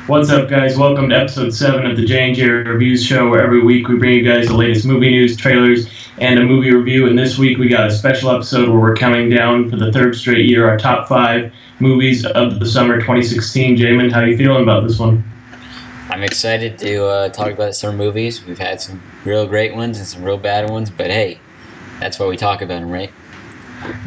What's up, guys? Welcome to episode 7 of the JnJReviews show, where every week we bring you guys the latest movie news, trailers, and a movie review. And this week we got a special episode where we're counting down for the third straight year our top 5 movies of the summer 2016. Jamin, how you feeling about this one? I'm excited to talk about some movies. We've had some real great ones and some real bad ones, but hey, that's why we talk about them, right?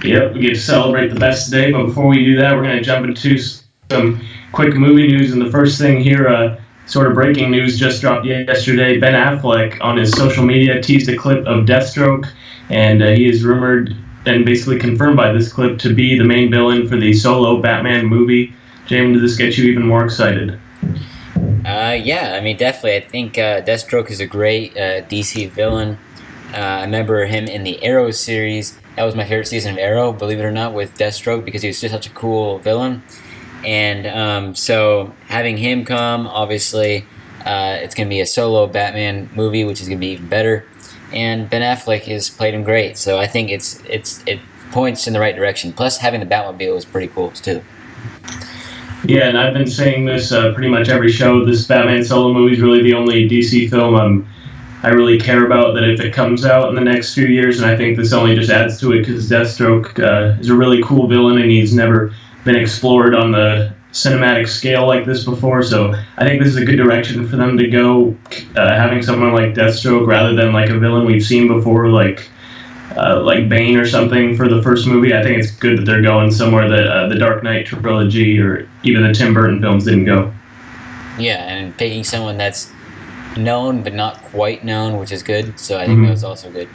Yep, we get to celebrate the best today, but before we do that, we're going to jump into some quick movie news. And the first thing here, sort of breaking news, just dropped yesterday. Ben Affleck on his social media teased a clip of Deathstroke, and he is rumored and basically confirmed by this clip to be the main villain for the solo Batman movie. Jamin, did this get you even more excited? Yeah, I mean, definitely. I think Deathstroke is a great DC villain. I remember him in the Arrow series. That was my favorite season of Arrow, believe it or not, with Deathstroke, because he was just such a cool villain. And so having him come, obviously, it's going to be a solo Batman movie, which is going to be even better. And Ben Affleck has played him great, so I think it points in the right direction. Plus, having the Batmobile is pretty cool, too. Yeah, and I've been saying this pretty much every show. This Batman solo movie is really the only DC film I really care about that if it comes out in the next few years, and I think this only just adds to it because Deathstroke is a really cool villain and he's never been explored on the cinematic scale like this before. So I think this is a good direction for them to go, having someone like Deathstroke rather than like a villain we've seen before, like Bane or something for the first movie. I think it's good that they're going somewhere that the Dark Knight trilogy or even the Tim Burton films didn't go. Yeah, and picking someone that's known but not quite known, which is good. So I think that was also good.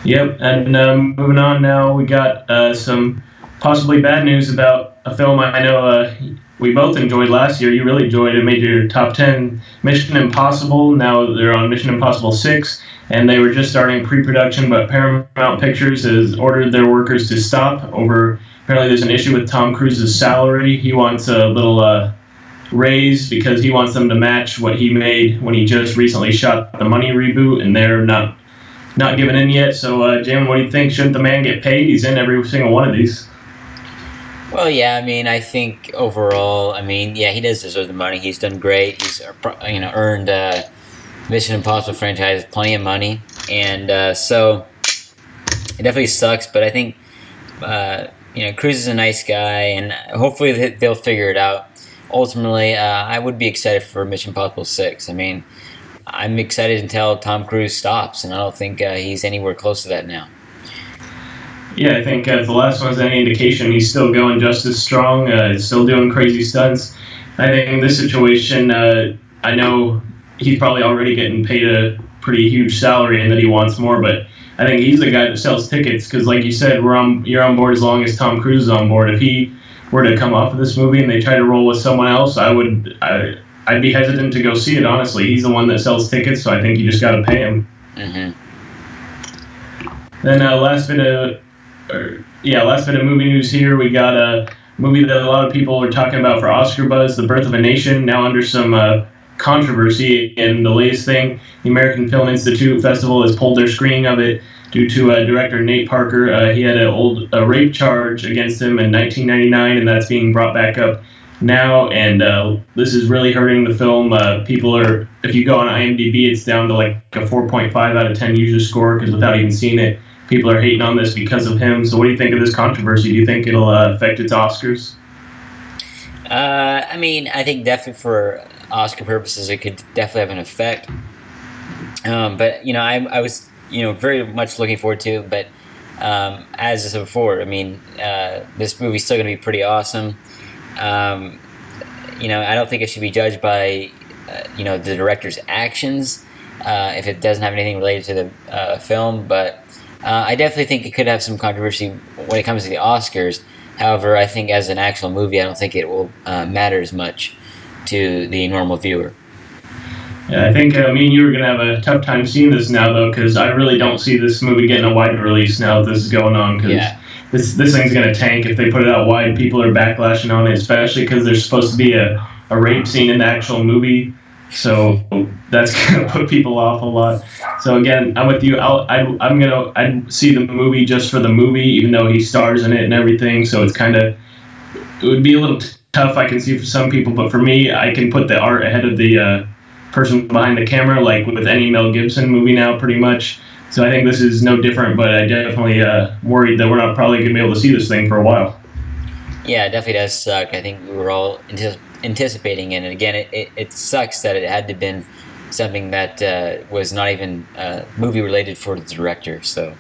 Yep, and moving on now, we got some possibly bad news about a film I know we both enjoyed last year. You really enjoyed it, made your top 10, Mission Impossible. Now they're on Mission Impossible 6, and they were just starting pre-production, but Paramount Pictures has ordered their workers to stop over, apparently there's an issue with Tom Cruise's salary. He wants a little raise because he wants them to match what he made when he just recently shot the Money reboot, and they're not giving in yet. So, Jamin, what do you think? Shouldn't the man get paid? He's in every single one of these. Well, yeah, I mean, I think overall, he does deserve the money. He's done great. He's earned Mission Impossible franchise plenty of money, and so it definitely sucks. But I think Cruise is a nice guy, and hopefully they'll figure it out. Ultimately, I would be excited for Mission Impossible 6. I mean, I'm excited until Tom Cruise stops, and I don't think he's anywhere close to that now. Yeah, I think if the last one's any indication, he's still going just as strong, still doing crazy stunts. I think in this situation, I know he's probably already getting paid a pretty huge salary and that he wants more, but I think he's the guy that sells tickets because, like you said, you're on board as long as Tom Cruise is on board. If he were to come off of this movie and they try to roll with someone else, I'd be hesitant to go see it, honestly. He's the one that sells tickets, so I think you just got to pay him. Mm-hmm. Then last bit of movie news here. We got a movie that a lot of people are talking about for Oscar buzz, The Birth of a Nation, now under some controversy. And the latest thing, the American Film Institute Festival has pulled their screening of it due to director Nate Parker. He had a rape charge against him in 1999, and that's being brought back up now. And this is really hurting the film. If you go on IMDb, it's down to like a 4.5 out of 10 user score because without even seeing it, people are hating on this because of him. So what do you think of this controversy? Do you think it'll affect its Oscars? I think definitely for Oscar purposes, it could definitely have an effect. But I was very much looking forward to it. But as I said before, this movie's still going to be pretty awesome. I don't think it should be judged by the director's actions if it doesn't have anything related to the film. But I definitely think it could have some controversy when it comes to the Oscars. However, I think as an actual movie, I don't think it will matter as much to the normal viewer. Yeah, I think me and you are going to have a tough time seeing this now, though, because I really don't see this movie getting a wide release now that this is going on, because this thing's going to tank if they put it out wide. People are backlashing on it, especially because there's supposed to be a rape scene in the actual movie. So that's going to put people off a lot. So again, I'm with you. I'd see the movie just for the movie, even though he stars in it and everything. So it's kind of, it would be a little tough, I can see, for some people, but for me, I can put the art ahead of the person behind the camera, like with any Mel Gibson movie now, pretty much. So I think this is no different, but I definitely worried that we're not probably going to be able to see this thing for a while. Yeah, it definitely does suck. I think we were all anticipating it, and again, it sucks that it had to been something that was not even movie related for the director. So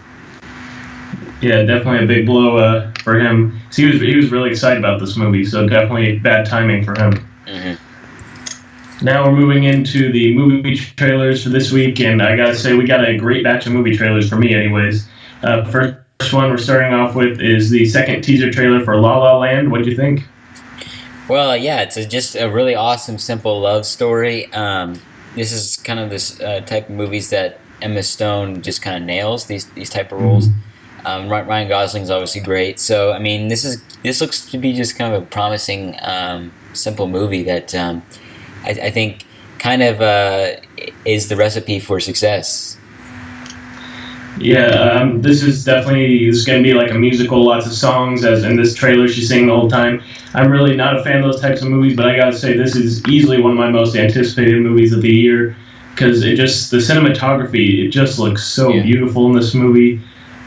Yeah, definitely a big blow for him. So he was really excited about this movie, so definitely bad timing for him. Now we're moving into the movie trailers for this week, and I gotta say we got a great batch of movie trailers for me, anyways. First one we're starting off with is the second teaser trailer for La La Land. What do you think? Well, yeah, it's just a really awesome, simple love story. This is kind of this type of movies that Emma Stone just kind of nails these type of roles. Ryan Gosling's obviously great. So I mean, this looks to be just kind of a promising, simple movie that I think kind of is the recipe for success. Yeah, this is going to be like a musical, lots of songs, as in this trailer she's singing the whole time. I'm really not a fan of those types of movies, but I gotta say this is easily one of my most anticipated movies of the year, because the cinematography, it just looks so beautiful in this movie.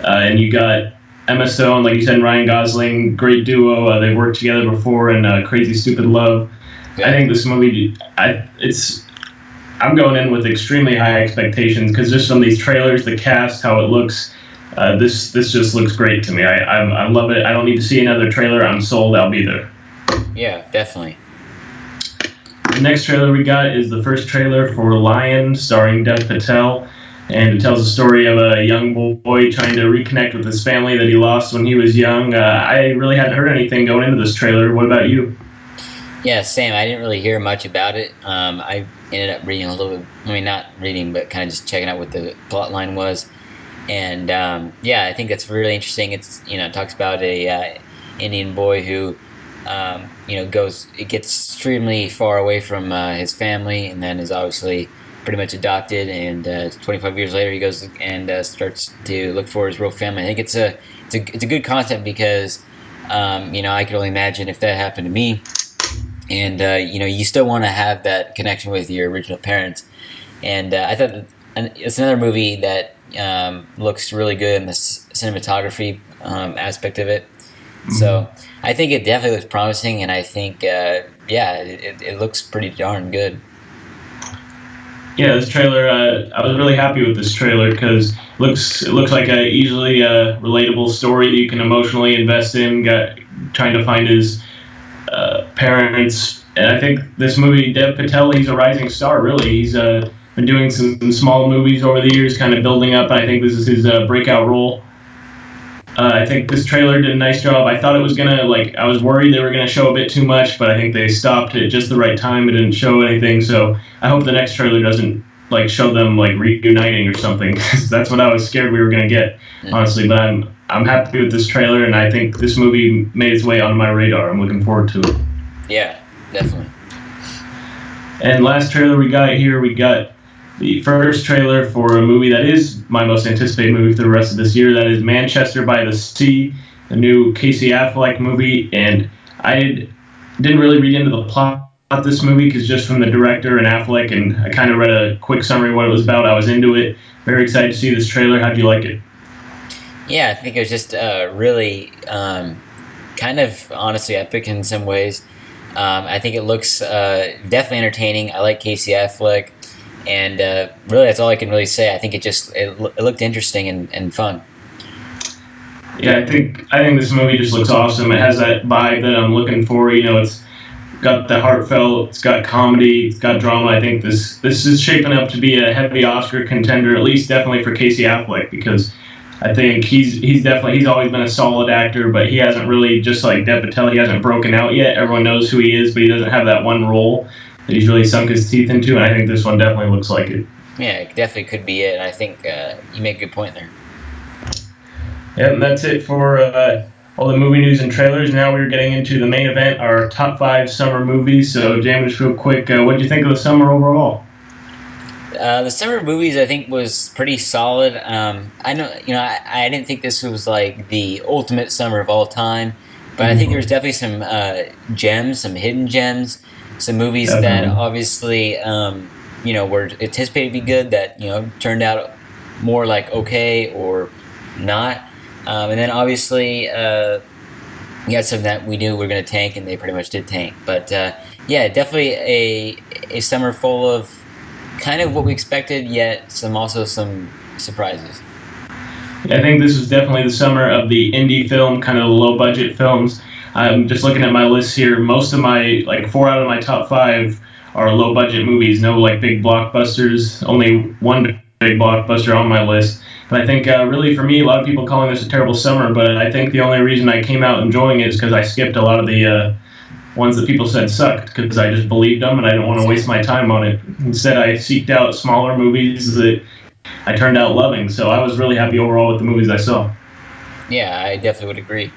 And you got Emma Stone, like you said, and Ryan Gosling, great duo. They've worked together before in Crazy Stupid Love. I think this movie, I'm going in with extremely high expectations, because just from these trailers, the cast, how it looks, this just looks great to me. I love it. I don't need to see another trailer. I'm sold. I'll be there. Yeah, definitely. The next trailer we got is the first trailer for Lion, starring Dev Patel, and it tells the story of a young boy trying to reconnect with his family that he lost when he was young. I really hadn't heard anything going into this trailer. What about you? Yeah, same. I didn't really hear much about it. I ended up reading a little bit. I mean, not reading, but kind of just checking out what the plot line was. And yeah, I think that's really interesting. It's it talks about a Indian boy who it gets extremely far away from his family, and then is obviously pretty much adopted. And 25 years later, he goes and starts to look for his real family. I think it's a good concept, because I could only imagine if that happened to me. And you still want to have that connection with your original parents. And I thought it's another movie that looks really good in the cinematography aspect of it. So I think it definitely looks promising, and I think it looks pretty darn good. Yeah, this trailer, I was really happy with this trailer, because it looks like a easily relatable story that you can emotionally invest in, trying to find his parents. And I think this movie, Dev Patel, he's a rising star, really. He's been doing some small movies over the years, kind of building up, and I think this is his breakout role. I think this trailer did a nice job. I thought it was going to, I was worried they were going to show a bit too much, but I think they stopped at just the right time. It didn't show anything, so I hope the next trailer doesn't, show them, reuniting or something, because that's what I was scared we were going to get, honestly. But I'm happy with this trailer, and I think this movie made its way onto my radar. I'm looking forward to it. Yeah, definitely. And last trailer we got the first trailer for a movie that is my most anticipated movie for the rest of this year. That is Manchester by the Sea, the new Casey Affleck movie. And I didn't really read into the plot of this movie, because just from the director and Affleck, and I kind of read a quick summary of what it was about. I was into it. Very excited to see this trailer. How'd you like it? Yeah, I think it was just really kind of honestly epic in some ways. I think it looks definitely entertaining. I like Casey Affleck. And really, that's all I can really say. I think it looked interesting and fun. Yeah, I think this movie just looks awesome. It has that vibe that I'm looking for. It's got the heartfelt, it's got comedy, it's got drama. I think this is shaping up to be a heavy Oscar contender, at least definitely for Casey Affleck, because I think he's always been a solid actor, but he hasn't really, just like Dev Patel, he hasn't broken out yet. Everyone knows who he is, but he doesn't have that one role that he's really sunk his teeth into, and I think this one definitely looks like it. Yeah, it definitely could be it, and I think you make a good point there. Yeah, and that's it for all the movie news and trailers. Now we're getting into the main event, our top 5 summer movies. So, James, just real quick, what did you think of the summer overall? The summer movies, I think, was pretty solid. I didn't think this was like the ultimate summer of all time, But I think there's definitely some gems, some hidden gems, some movies that Definitely. obviously were anticipated to be good that turned out more like okay or not. And then obviously you had some that we knew were going to tank, and they pretty much did tank. But yeah, definitely a summer full of kind of what we expected, yet some surprises. I think this was definitely the summer of the indie film, kind of low budget films. I'm just looking at my list here. Most of my, like, four out of my top five are low budget movies. No, like, big blockbusters. Only one big blockbuster on my list. But I think really for me, a lot of people calling this a terrible summer. But I think the only reason I came out enjoying it is because I skipped a lot of the ones that people said sucked, because I just believed them and I didn't want to waste my time on it. Instead, I seeked out smaller movies that I turned out loving. So I was really happy overall with the movies I saw. Yeah, I definitely would agree.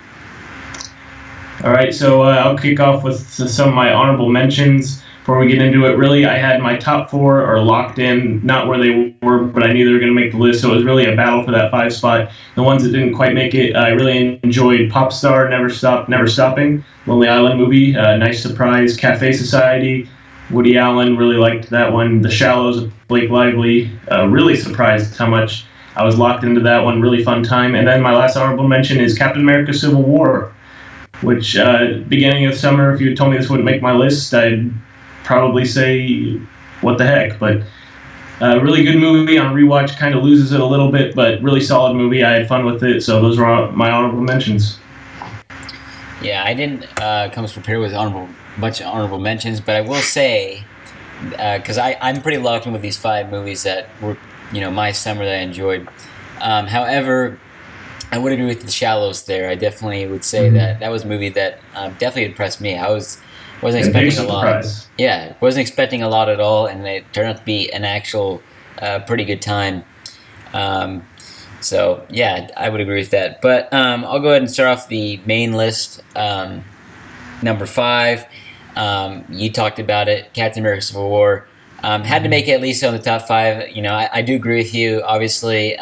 All right, so I'll kick off with some of my honorable mentions. Before we get into it, really, I had my top four are locked in, not where they were, but I knew they were going to make the list, so it was really a battle for that five spot. The ones that didn't quite make it, I really enjoyed Pop Star, Never Stop, Never Stopping, Lonely Island movie, nice surprise, Cafe Society, Woody Allen, really liked that one. The Shallows, Blake Lively, really surprised how much I was locked into that one, really fun time. And then my last honorable mention is Captain America Civil War, which beginning of summer, if you had told me this wouldn't make my list, I'd probably say, what the heck? But really good movie on rewatch, kind of loses it a little bit, but really solid movie. I had fun with it, so those are my honorable mentions. Yeah, I didn't come as prepared with bunch of honorable mentions, but I will say, because I'm pretty locked in with these five movies that were, my summer that I enjoyed. However, I would agree with The Shallows there. I definitely would say that was a movie that definitely impressed me. Wasn't expecting a lot. Surprise. Yeah, wasn't expecting a lot at all, and it turned out to be an actual pretty good time. So yeah, I would agree with that. But I'll go ahead and start off the main list. Number five, you talked about it, Captain America: Civil War. Had to make it at least on the top five. I do agree with you. Obviously,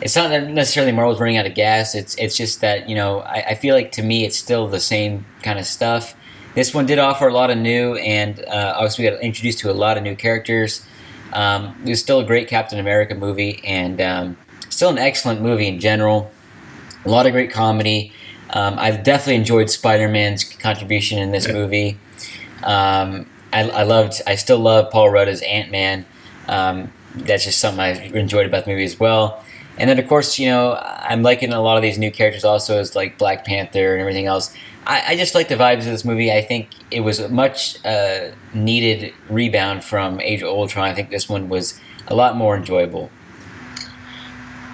it's not necessarily Marvel's running out of gas. It's just that I feel like, to me, it's still the same kind of stuff. This one did offer a lot of new, and obviously we got introduced to a lot of new characters. It was still a great Captain America movie, and still an excellent movie in general. A lot of great comedy. I definitely enjoyed Spider-Man's contribution in this movie. I still love Paul Rudd as Ant-Man. That's just something I enjoyed about the movie as well. And then, of course, I'm liking a lot of these new characters also, as like Black Panther and everything else. I just like the vibes of this movie. I think it was a much needed rebound from Age of Ultron. I think this one was a lot more enjoyable.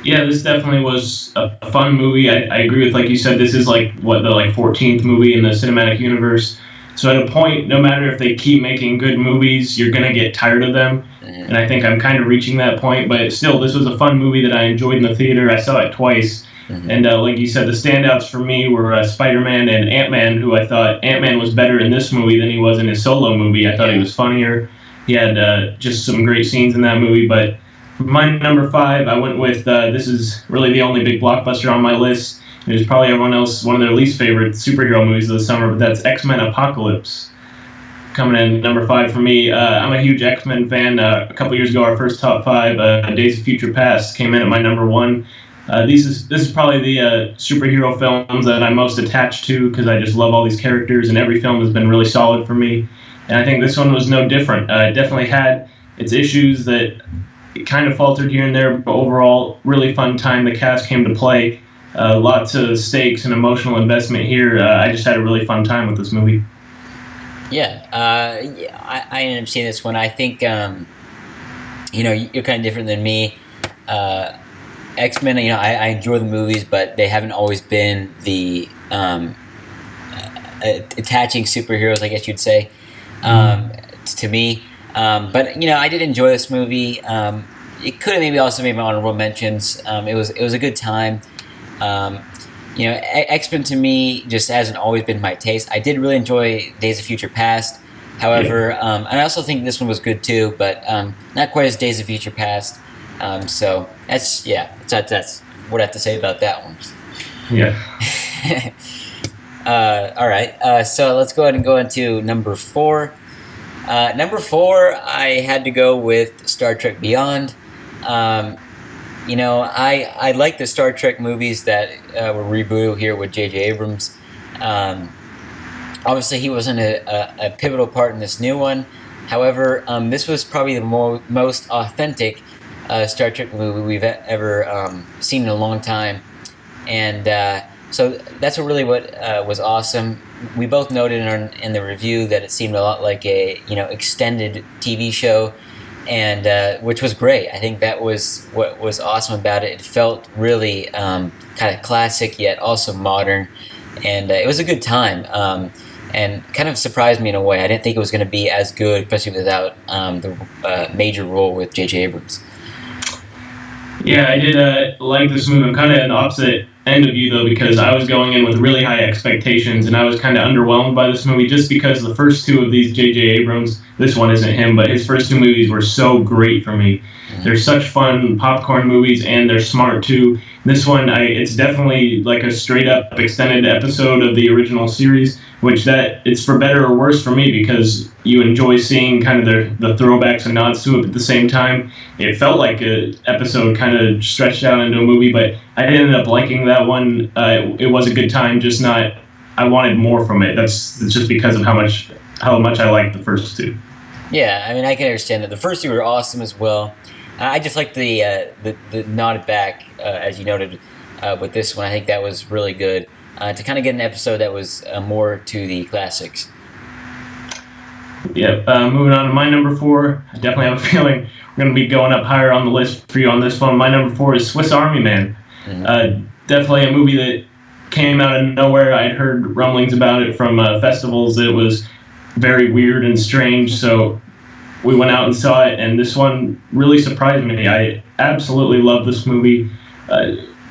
Yeah, this definitely was a fun movie. I agree with, like you said, this is the 14th movie in the cinematic universe. So at a point, no matter if they keep making good movies, you're going to get tired of them. Mm-hmm. And I think I'm kind of reaching that point. But still, this was a fun movie that I enjoyed in the theater. I saw it twice. Mm-hmm. And like you said, the standouts for me were Spider-Man and Ant-Man, who I thought Ant-Man was better in this movie than he was in his solo movie. I thought he was funnier. He had just some great scenes in that movie. But for my number five, I went with, this is really the only big blockbuster on my list. It was probably everyone else, one of their least favorite superhero movies of the summer, but that's X-Men Apocalypse. Coming in number five for me. I'm a huge X-Men fan. A couple years ago, our first top five, Days of Future Past, came in at my number one. This is probably the superhero films that I'm most attached to, because I just love all these characters, and every film has been really solid for me. And I think this one was no different. It definitely had its issues that it kind of faltered here and there, but overall, really fun time. The cast came to play. Lots of stakes and emotional investment here. I just had a really fun time with this movie. Yeah, I ended up seeing this one. I think, you're kind of different than me. X-Men, I enjoy the movies, but they haven't always been the attaching superheroes, I guess you'd say, to me. But I did enjoy this movie. It could have maybe also made my honorable mentions. It was a good time. X-Men to me just hasn't always been my taste. I did really enjoy Days of Future Past. However, and I also think this one was good too, but not quite as Days of Future Past. So that's what I have to say about that one. Yeah. All right. So let's go ahead and go into number four. Number four, I had to go with Star Trek Beyond. Um, I like the Star Trek movies that were rebooted here with J.J. Abrams. Um, Obviously, he wasn't a pivotal part in this new one. However, this was probably the most authentic Star Trek movie we've ever seen in a long time. And so that's what was awesome. We both noted in the review that it seemed a lot like a extended TV show, and which was great. I think that was what was awesome about it. It felt really kind of classic yet also modern, and it was a good time. And kind of surprised me in a way. I didn't think it was going to be as good, especially without the major role with J.J. Abrams. Yeah, I did like this movie. I'm kind of at the opposite end of you, though, because I was going in with really high expectations, and I was kind of underwhelmed by this movie just because the first two of these J.J. Abrams, this one isn't him, but his first two movies were so great for me. They're such fun popcorn movies, and they're smart, too. This one, it's definitely like a straight-up extended episode of the original series, which it's for better or worse for me because you enjoy seeing kind of the throwbacks and nods to it at the same time. It felt like an episode kind of stretched out into a movie, but I ended up liking that one. It was a good time, just not. I wanted more from it. It's just because of how much I liked the first two. Yeah, I mean, I can understand that. The first two were awesome as well. I just like the nod back, as you noted, with this one. I think that was really good to kind of get an episode that was more to the classics. Yep. Moving on to my number four. I definitely have a feeling we're going to be going up higher on the list for you on this one. My number four is Swiss Army Man. Mm-hmm. Definitely a movie that came out of nowhere. I had heard rumblings about it from festivals. It was very weird and strange, so we went out and saw it, and this one really surprised me. I absolutely love this movie.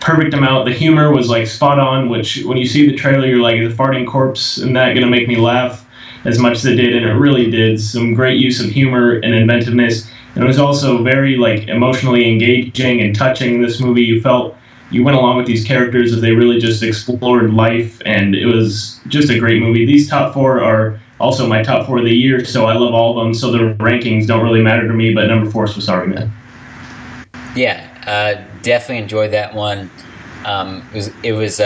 Perfect amount. The humor was like spot on, which when you see the trailer, you're like, is a farting corpse and that going to make me laugh as much as it did? And it really did. Some great use of humor and inventiveness. And it was also very like emotionally engaging and touching. This movie, you went along with these characters as they really just explored life, and it was just a great movie. These top four are also my top four of the year, so I love all of them. So the rankings don't really matter to me, but number four is Swiss Army Man. Yeah, definitely enjoyed that one. It was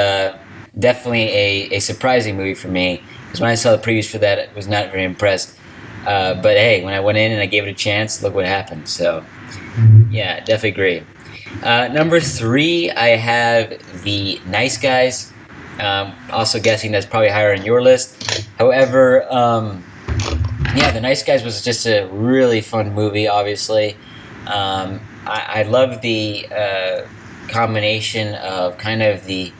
definitely a surprising movie for me, because when I saw the previews for that, I was not very impressed. But hey, when I went in and I gave it a chance, look what happened. So yeah, definitely agree. Number three, I have The Nice Guys. Also guessing that's probably higher on your list. However, yeah, The Nice Guys was just a really fun movie, obviously. I love the combination of kind of the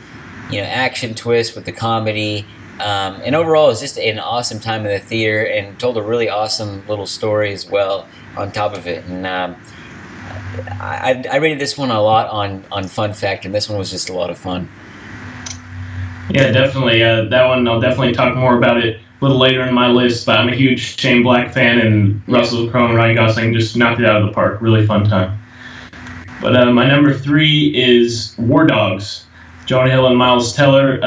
action twist with the comedy. And overall, it was just an awesome time in the theater and told a really awesome little story as well on top of it. And I rated this one a lot on Fun Factor, and this one was just a lot of fun. Yeah, definitely. That one, I'll definitely talk more about it a little later in my list, but I'm a huge Shane Black fan, and Russell Crowe and Ryan Gosling just knocked it out of the park. Really fun time. But my number three is War Dogs. Jonah Hill and Miles Teller.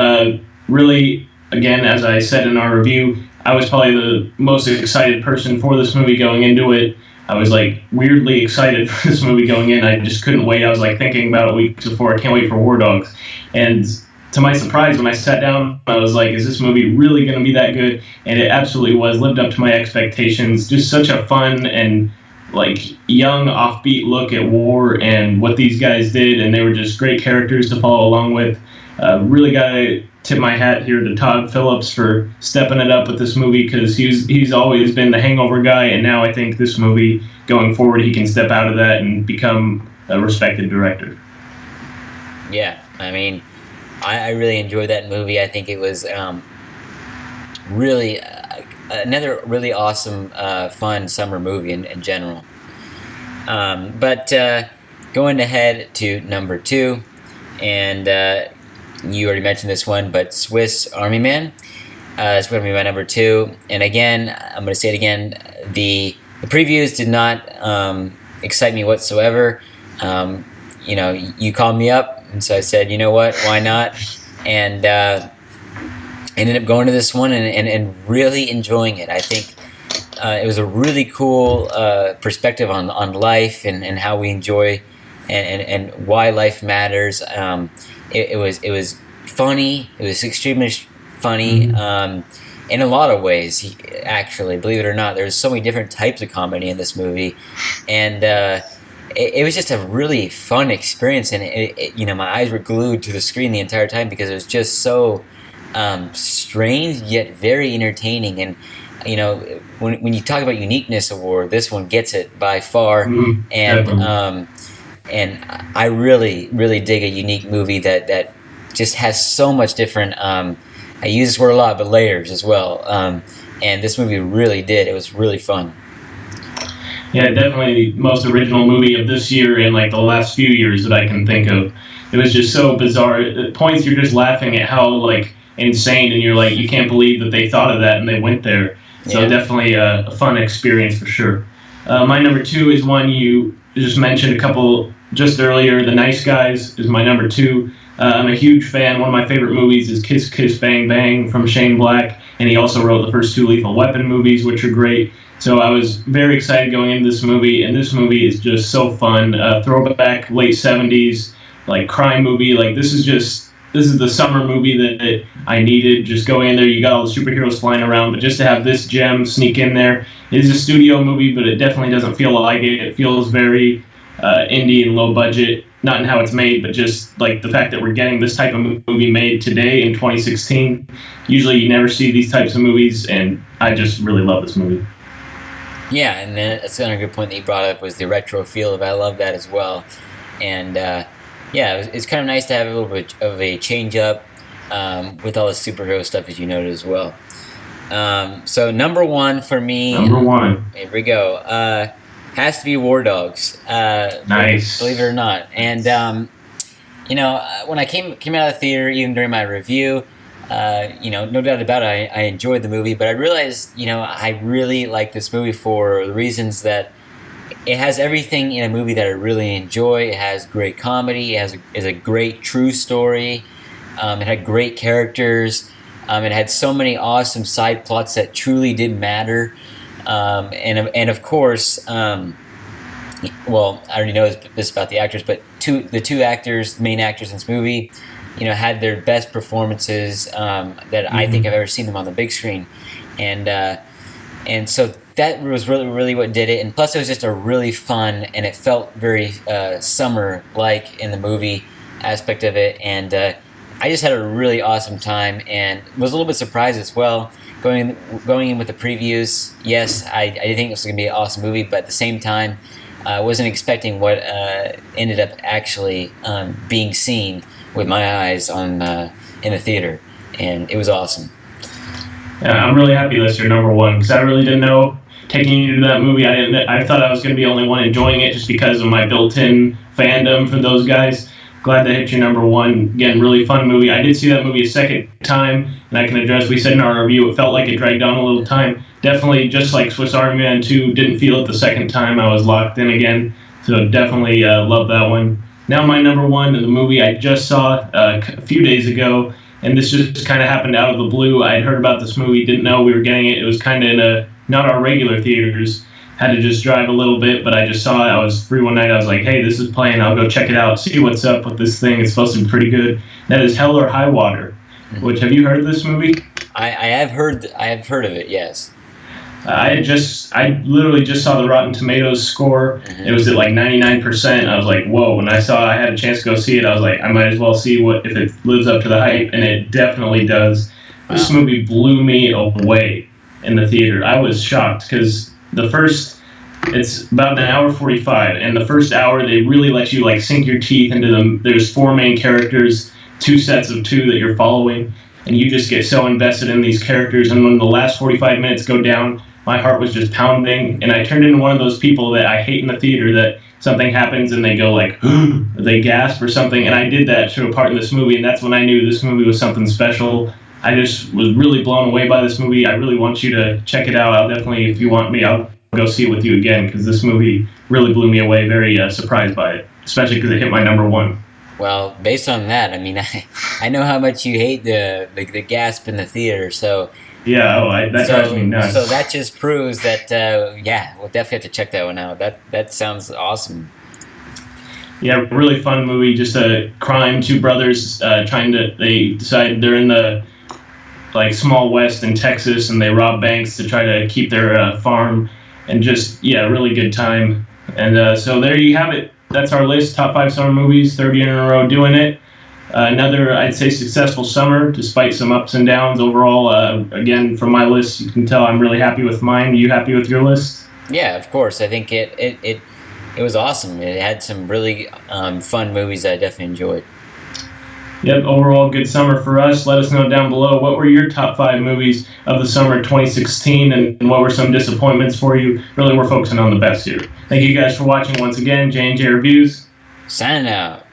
Really, again, as I said in our review, I was probably the most excited person for this movie going into it. I was like weirdly excited for this movie going in. I just couldn't wait. I was like thinking about it weeks before. I can't wait for War Dogs. And to my surprise, when I sat down, I was like, is this movie really going to be that good? And it absolutely was. Lived up to my expectations. Just such a fun and like young, offbeat look at war and what these guys did. And they were just great characters to follow along with. Really got to tip my hat here to Todd Phillips for stepping it up with this movie, because he's always been the Hangover guy, and now I think this movie going forward he can step out of that and become a respected director. Yeah, I mean, I really enjoyed that movie. I think it was really another really awesome, fun summer movie in general. But going ahead to number two, and you already mentioned this one, but Swiss Army Man. It's going to be my number two. And again, I'm going to say it again, the previews did not excite me whatsoever. You called me up, and so I said, you know what, why not? And ended up going to this one and really enjoying it. I think it was a really cool perspective on life and how we enjoy and why life matters. It was funny. It was extremely funny in a lot of ways. Actually, believe it or not, there's so many different types of comedy in this movie, and it was just a really fun experience. And my eyes were glued to the screen the entire time because it was just so strange yet very entertaining. And when you talk about uniqueness award, this one gets it by far. And I really really dig a unique movie that just has so much different. I use this word a lot, but layers as well. And this movie really did. It was really fun. Yeah, definitely the most original movie of this year and like the last few years that I can think of. It was just so bizarre. At points you're just laughing at how like insane, and you're like, you can't believe that they thought of that and they went there. So definitely a fun experience for sure. My number 2 is one you just mentioned a couple just earlier. The Nice Guys is my number 2. I'm a huge fan. One of my favorite movies is Kiss Kiss Bang Bang from Shane Black, and he also wrote the first 2 Lethal Weapon movies, which are great. So I was very excited going into this movie, and this movie is just so fun. Throwback late 70s, like crime movie. Like this is the summer movie that I needed. Just going in there, you got all the superheroes flying around, but just to have this gem sneak in there. It is a studio movie, but it definitely doesn't feel like it. It feels very indie and low budget. Not in how it's made, but just like the fact that we're getting this type of movie made today in 2016. Usually you never see these types of movies, and I just really love this movie. Yeah, and then that's another good point that you brought up was the retro feel of it. I love that as well. And it's kind of nice to have a little bit of a change up with all the superhero stuff, as you noted as well. So number 1 for me. Number 1. Here we go. Has to be War Dogs. Nice. Believe it or not. And when I came out of the theater, even during my review, no doubt about it, I enjoyed the movie. But I realized, I really like this movie for the reasons that it has everything in a movie that I really enjoy. It has great comedy. It is a great true story. It had great characters. It had so many awesome side plots that truly did matter. And of course, I already know this about the actors, but the two actors, main actors in this movie, had their best performances that I think I've ever seen them on the big screen, and so that was really really what did it. And plus, it was just a really fun, and it felt very summer-like in the movie aspect of it, and I just had a really awesome time, and was a little bit surprised as well. Going in with the previews, yes, I think it was going to be an awesome movie, but at the same time, I wasn't expecting what ended up actually being seen with my eyes in the theater, and it was awesome. Yeah, I'm really happy that's your number 1 because I really didn't know taking you to that movie. I thought I was going to be the only one enjoying it just because of my built-in fandom for those guys. Glad that hit your number 1. Again, really fun movie. I did see that movie a second time, and I can address, we said in our review, it felt like it dragged on a little time. Definitely, just like Swiss Army Man 2, didn't feel it the second time. I was locked in again, so definitely love that one. Now my number 1 is the movie I just saw a few days ago, and this just kind of happened out of the blue. I had heard about this movie, didn't know we were getting it. It was kind of in not our regular theaters. Had to just drive a little bit, but I just saw it. I was free one night. I was like, hey, this is playing. I'll go check it out, see what's up with this thing. It's supposed to be pretty good. That is Hell or High Water, which, have you heard of this movie? I have heard of it, yes. I literally just saw the Rotten Tomatoes score. It was at like 99%. I was like, whoa. When I had a chance to go see it, I was like, I might as well see if it lives up to the hype, and it definitely does. Wow. This movie blew me away in the theater. I was shocked because it's about an hour 45, and the first hour they really let you like sink your teeth into them. There's 4 main characters, 2 sets of 2 that you're following, and you just get so invested in these characters. And when the last 45 minutes go down, my heart was just pounding, and I turned into one of those people that I hate in the theater, that something happens and they go like, they gasp or something, and I did that to a part in this movie, and that's when I knew this movie was something special. I just was really blown away by this movie. I really want you to check it out. I'll definitely, if you want me, I'll go see it with you again, because this movie really blew me away. Very surprised by it, especially because it hit my number 1. Well, based on that, I mean, I know how much you hate the gasp in the theater, so Yeah, that drives me so nuts. that just proves that yeah, we'll definitely have to check that one out. That sounds awesome. Yeah, really fun movie. Just a crime. Two brothers they decide they're in the like small west in Texas, and they rob banks to try to keep their farm, and just yeah, really good time. And so there you have it. That's our list: top 5 summer movies, third year in a row doing it. Another, I'd say, successful summer, despite some ups and downs. Overall, again, from my list, you can tell I'm really happy with mine. You happy with your list? Yeah, of course. I think it was awesome. It had some really fun movies that I definitely enjoyed. Yep, overall good summer for us. Let us know down below what were your top 5 movies of the summer 2016 and what were some disappointments for you. Really, we're focusing on the best here. Thank you guys for watching once again. JnJReviews. Signing out.